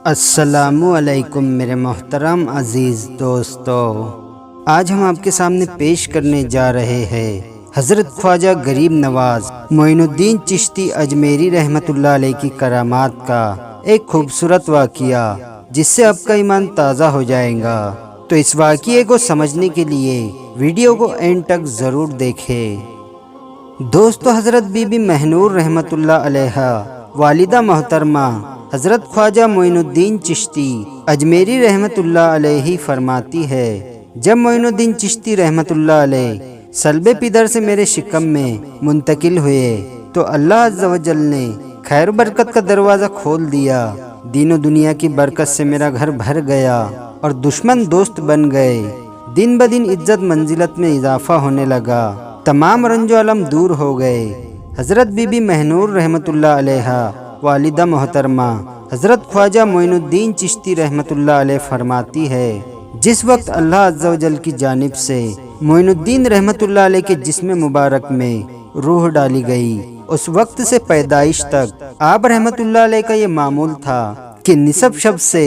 السلام علیکم میرے محترم عزیز دوستو، آج ہم آپ کے سامنے پیش کرنے جا رہے ہیں حضرت خواجہ غریب نواز معین الدین چشتی اجمیری رحمۃ اللہ علیہ کی کرامات کا ایک خوبصورت واقعہ، جس سے آپ کا ایمان تازہ ہو جائے گا۔ تو اس واقعے کو سمجھنے کے لیے ویڈیو کو اینڈ تک ضرور دیکھیں۔ دوستو، حضرت بی بی مہنور رحمۃ اللہ علیہ والدہ محترمہ حضرت خواجہ معین الدین چشتی اجمیری رحمۃ اللہ علیہ فرماتی ہے، جب معین الدین چشتی رحمۃ اللہ علیہ صلب پدر سے میرے شکم میں منتقل ہوئے تو اللہ عز و جل نے خیر و برکت کا دروازہ کھول دیا۔ دین و دنیا کی برکت سے میرا گھر بھر گیا اور دشمن دوست بن گئے۔ دن بدن عزت منزلت میں اضافہ ہونے لگا، تمام رنج و علم دور ہو گئے۔ حضرت بی بی مہنور رحمۃ اللہ علیہ والدہ محترمہ حضرت خواجہ معین الدین چشتی رحمۃ اللہ علیہ فرماتی ہے، جس وقت اللہ عز و جل کی جانب سے معین الدین رحمۃ اللہ علیہ کے جسم مبارک میں روح ڈالی گئی، اس وقت سے پیدائش تک آپ رحمۃ اللہ علیہ کا یہ معمول تھا کہ نصف شب سے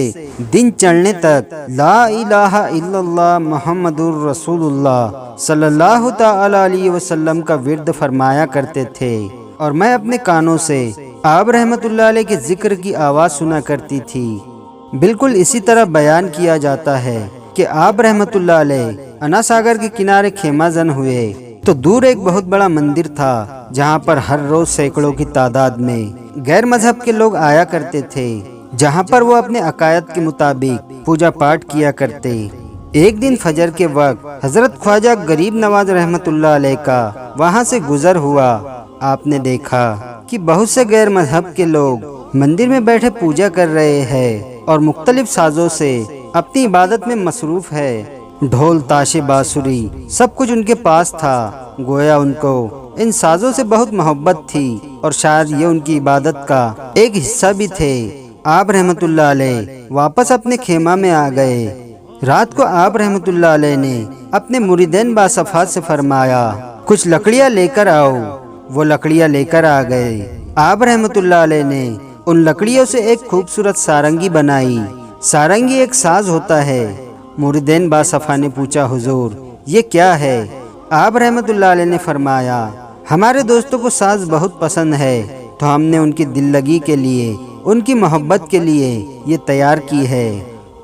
دن چڑھنے تک لا الہ الا اللہ محمد الرسول اللہ صلی اللہ تعالی علیہ وسلم کا ورد فرمایا کرتے تھے، اور میں اپنے کانوں سے آپ رحمۃ اللہ علیہ کے ذکر کی آواز سنا کرتی تھی۔ بالکل اسی طرح بیان کیا جاتا ہے کہ آپ رحمۃ اللہ علیہ انا ساگر کے کنارے خیمہ زن ہوئے تو دور ایک بہت بڑا مندر تھا، جہاں پر ہر روز سینکڑوں کی تعداد میں غیر مذہب کے لوگ آیا کرتے تھے، جہاں پر وہ اپنے عقائد کے مطابق پوجا پاٹ کیا کرتے۔ ایک دن فجر کے وقت حضرت خواجہ غریب نواز رحمۃ اللہ علیہ کا وہاں سے گزر ہوا۔ آپ نے دیکھا کہ بہت سے غیر مذہب کے لوگ مندر میں بیٹھے پوجا کر رہے ہیں اور مختلف سازوں سے اپنی عبادت میں مصروف ہے۔ ڈھول، تاشے، بانسری سب کچھ ان کے پاس تھا، گویا ان کو ان سازوں سے بہت محبت تھی اور شاید یہ ان کی عبادت کا ایک حصہ بھی تھے۔ آپ رحمۃ اللہ علیہ واپس اپنے خیمہ میں آ گئے۔ رات کو آپ رحمۃ اللہ علیہ نے اپنے مریدین باصفات سے فرمایا، کچھ لکڑیاں لے کر آؤ۔ وہ لکڑیاں لے کر آ گئے۔ آپ رحمۃ اللہ علیہ نے ان لکڑیوں سے ایک خوبصورت سارنگی بنائی۔ سارنگی ایک ساز ہوتا ہے۔ مریدین باصفا نے پوچھا، حضور یہ کیا ہے؟ آپ رحمۃ اللہ علیہ نے فرمایا، ہمارے دوستوں کو ساز بہت پسند ہے تو ہم نے ان کی دل لگی کے لیے، ان کی محبت کے لیے یہ تیار کی ہے۔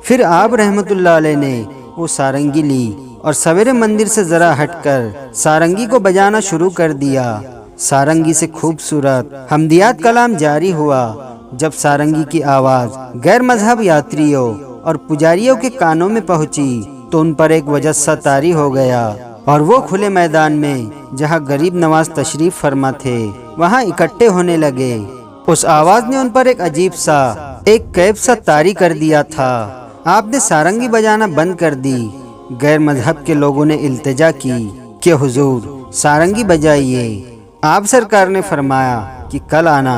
پھر آپ رحمۃ اللہ علیہ نے وہ سارنگی لی اور سویرے مندر سے ذرا ہٹ کر سارنگی کو بجانا شروع کر دیا۔ سارنگی سے خوبصورت حمدیات کلام جاری ہوا۔ جب سارنگی کی آواز غیر مذہب یاتریوں اور پجاریوں کے کانوں میں پہنچی تو ان پر ایک وجسہ طاری ہو گیا اور وہ کھلے میدان میں جہاں غریب نواز تشریف فرما تھے وہاں اکٹھے ہونے لگے۔ اس آواز نے ان پر ایک عجیب سا، ایک کیف سا طاری کر دیا تھا۔ آپ نے سارنگی بجانا بند کر دی۔ غیر مذہب کے لوگوں نے التجا کی کہ حضور سارنگی بجائیے۔ آپ سرکار نے فرمایا کہ کل آنا۔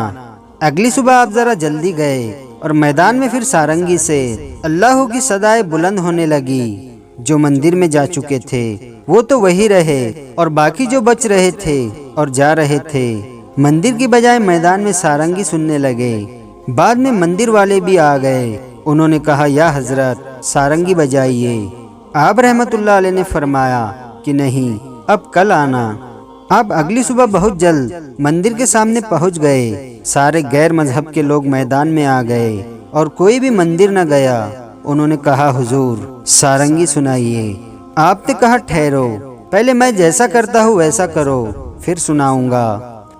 اگلی صبح آپ ذرا جلدی گئے اور میدان میں پھر سارنگی سے اللہ کی صدائیں بلند ہونے لگی۔ جو مندر میں جا چکے تھے وہ تو وہی رہے اور باقی جو بچ رہے تھے اور جا رہے تھے مندر کی بجائے میدان میں سارنگی سننے لگے۔ بعد میں مندر والے بھی آ گئے۔ انہوں نے کہا، یا حضرت سارنگی بجائیے۔ آپ رحمۃ اللہ علیہ نے فرمایا کہ نہیں، اب کل آنا۔ آپ اگلی صبح بہت جلد مندر کے سامنے پہنچ گئے۔ سارے غیر مذہب کے لوگ میدان میں آ گئے اور کوئی بھی مندر نہ گیا۔ انہوں نے کہا، حضور سارنگی سنائیے۔ آپ نے کہا، ٹھہرو، پہلے میں جیسا کرتا ہوں ویسا کرو، پھر سناؤں گا۔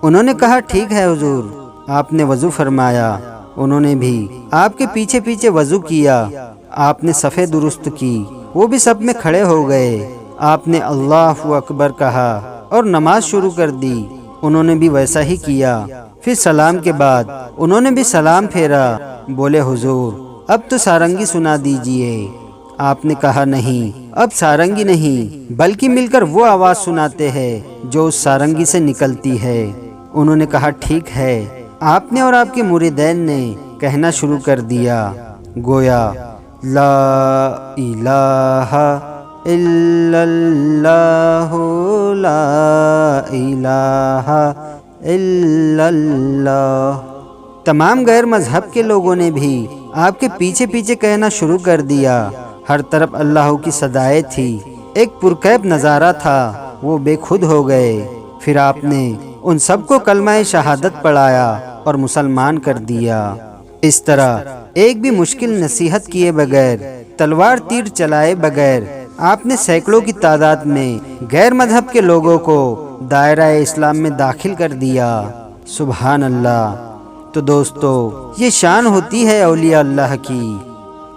انہوں نے کہا، ٹھیک ہے حضور۔ آپ نے وضو فرمایا۔ انہوں نے بھی آپ کے پیچھے پیچھے وضو کیا۔ آپ نے صفیں درست کی، وہ بھی سب میں کھڑے ہو گئے۔ آپ نے اللہ اکبر کہا اور نماز شروع کر دی۔ انہوں نے بھی ویسا ہی کیا۔ پھر سلام کے بعد انہوں نے بھی سلام پھیرا۔ بولے، حضور اب تو سارنگی سنا دیجئے۔ آپ نے کہا، نہیں، اب سارنگی نہیں بلکہ مل کر وہ آواز سناتے ہیں جو اس سارنگی سے نکلتی ہے۔ انہوں نے کہا، ٹھیک ہے۔ آپ نے اور آپ کے مریدین نے کہنا شروع کر دیا، گویا لا الہ الا اللہ، لا الہ الا اللہ۔ تمام غیر مذہب کے لوگوں نے بھی آپ کے پیچھے پیچھے کہنا شروع کر دیا۔ ہر طرف اللہ کی صدائیں تھی، ایک پرکیف نظارہ تھا، وہ بے خود ہو گئے۔ پھر آپ نے ان سب کو کلمہ شہادت پڑھایا اور مسلمان کر دیا۔ اس طرح ایک بھی مشکل نصیحت کیے بغیر، تلوار تیر چلائے بغیر آپ نے سینکڑوں کی تعداد میں غیر مذہب کے لوگوں کو دائرہ اسلام میں داخل کر دیا۔ سبحان اللہ۔ تو دوستو، یہ شان ہوتی ہے اولیاء اللہ کی۔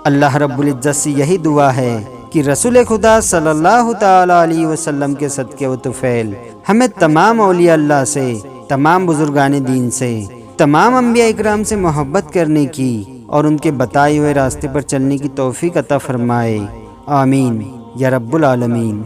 اللہ رب العزت سے یہی دعا ہے کہ رسول خدا صلی اللہ تعالی علیہ وسلم کے صدقے و طفیل ہمیں تمام اولیاء اللہ سے، تمام بزرگان دین سے، تمام انبیاء اکرام سے محبت کرنے کی اور ان کے بتائے ہوئے راستے پر چلنے کی توفیق عطا فرمائے۔ آمین یا رب العالمین۔